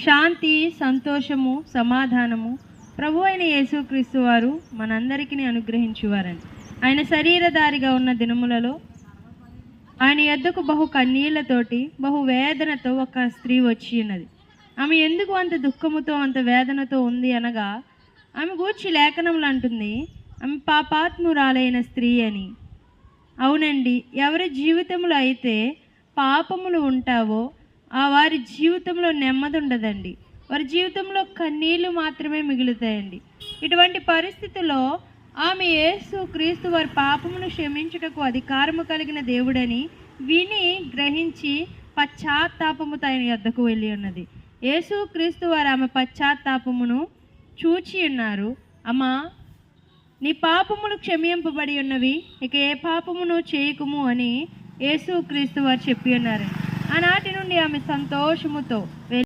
శాంతి, సంతోషము, సమాధానము ప్రభు అయిన యేసుక్రీస్తు వారు మనందరికీ అనుగ్రహించువారని. ఆయన శరీరధారిగా ఉన్న దినములలో ఆయన యొద్దకు బహు కన్నీళ్లతోటి బహు వేదనతో ఒక స్త్రీ వచ్చి ఉన్నది. ఆమె ఎందుకు అంత దుఃఖముతో అంత వేదనతో ఉంది అనగా, ఆమె గూర్చి లేఖనములు అంటుంది, ఆమె పాపాత్మురాలైన స్త్రీ అని. అవునండి, ఎవరి జీవితంలో అయితే పాపములు ఉంటావో ఆ వారి జీవితంలో నెమ్మది ఉండదండి. వారి జీవితంలో కన్నీళ్లు మాత్రమే మిగులుతాయండి. ఇటువంటి పరిస్థితుల్లో ఆమె యేసు క్రీస్తు వారి పాపమును క్షమించుటకు అధికారము కలిగిన దేవుడని విని గ్రహించి పశ్చాత్తాపముతో ఆయన యొద్దకు వెళ్ళి ఉన్నది. యేసు క్రీస్తు వారు ఆమె పశ్చాత్తాపమును చూచి ఉన్నారు. అమ్మా, నీ పాపములు క్షమింపబడి ఉన్నవి, ఇక ఏ పాపమును చేయకుము అని యేసు క్రీస్తు వారు చెప్పి ఉన్నారు. ఆనాటి నుండి ఆమె సంతోషముతో